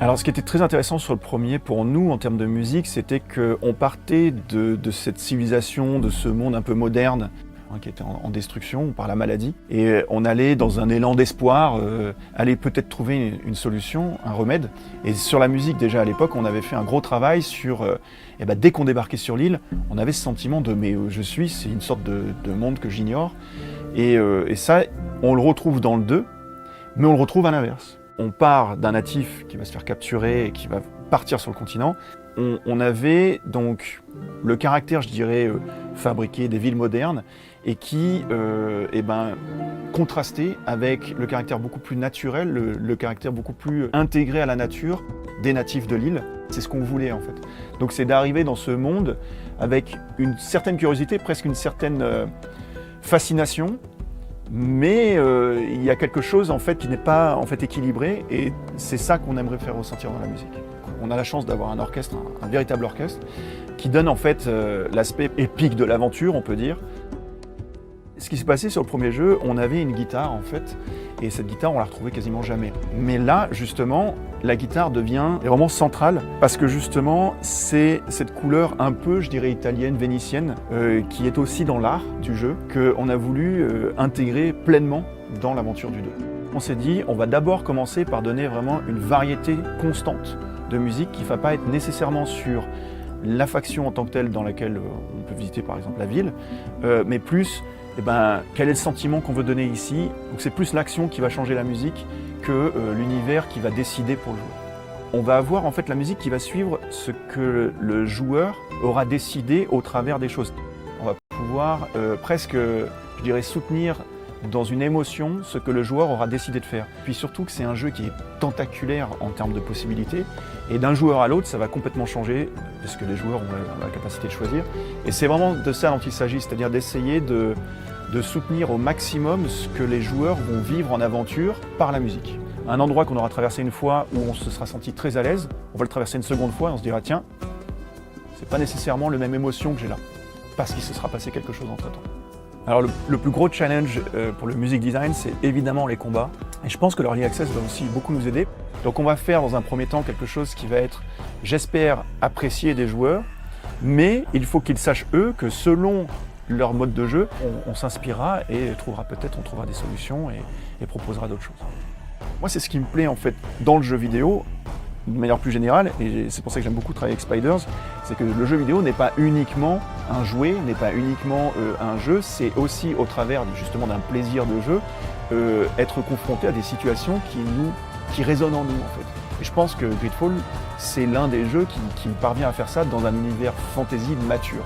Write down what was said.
Alors ce qui était très intéressant sur le premier pour nous en termes de musique, c'était qu'on partait de cette civilisation, de ce monde un peu moderne, qui était en destruction par la maladie, et on allait dans un élan d'espoir, aller peut-être trouver une solution, un remède. Et sur la musique déjà à l'époque, on avait fait un gros travail sur, dès qu'on débarquait sur l'île, on avait ce sentiment de mais c'est une sorte de monde que j'ignore, et ça on le retrouve dans le 2, mais on le retrouve à l'inverse. On part d'un natif qui va se faire capturer et qui va partir sur le continent. On avait donc le caractère, je dirais, fabriqué des villes modernes et qui contrastait avec le caractère beaucoup plus naturel, le caractère beaucoup plus intégré à la nature des natifs de l'île. C'est ce qu'on voulait en fait. Donc c'est d'arriver dans ce monde avec une certaine curiosité, presque une certaine fascination, mais il y a quelque chose en fait qui n'est pas en fait équilibré, et c'est ça qu'on aimerait faire ressentir dans la musique. On a la chance d'avoir un orchestre, un véritable orchestre, qui donne en fait l'aspect épique de l'aventure, on peut dire. Ce qui s'est passé sur le premier jeu, on avait une guitare en fait, et cette guitare on la retrouvait quasiment jamais. Mais là justement, la guitare devient vraiment centrale, parce que justement c'est cette couleur un peu, je dirais, italienne, vénitienne, qui est aussi dans l'art du jeu, qu'on a voulu intégrer pleinement dans l'aventure du 2. On s'est dit, on va d'abord commencer par donner vraiment une variété constante de musique qui ne va pas être nécessairement sur la faction en tant que telle dans laquelle on peut visiter par exemple la ville, mais plus quel est le sentiment qu'on veut donner ici. Donc c'est plus l'action qui va changer la musique que l'univers qui va décider pour le joueur. On va avoir en fait la musique qui va suivre ce que le joueur aura décidé au travers des choses. On va pouvoir presque, je dirais, soutenir dans une émotion ce que le joueur aura décidé de faire. Puis surtout que c'est un jeu qui est tentaculaire en termes de possibilités, et d'un joueur à l'autre ça va complètement changer, parce que les joueurs ont la capacité de choisir. Et c'est vraiment de ça dont il s'agit, c'est-à-dire d'essayer de soutenir au maximum ce que les joueurs vont vivre en aventure par la musique. Un endroit qu'on aura traversé une fois où on se sera senti très à l'aise, on va le traverser une seconde fois et on se dira tiens, c'est pas nécessairement la même émotion que j'ai là, parce qu'il se sera passé quelque chose entre temps. Alors le plus gros challenge pour le music design, c'est évidemment les combats. Et je pense que l'Early Access va aussi beaucoup nous aider. Donc on va faire dans un premier temps quelque chose qui va être, j'espère, apprécié des joueurs, mais il faut qu'ils sachent eux que selon leur mode de jeu, on s'inspirera et on trouvera des solutions et proposera d'autres choses. Moi c'est ce qui me plaît en fait dans le jeu vidéo, de manière plus générale, et c'est pour ça que j'aime beaucoup travailler avec Spiders, c'est que le jeu vidéo n'est pas uniquement un jouet, n'est pas uniquement un jeu, c'est aussi au travers justement d'un plaisir de jeu, être confronté à des situations qui résonnent en nous en fait. Et je pense que Gridfall, c'est l'un des jeux qui parvient à faire ça dans un univers fantasy mature.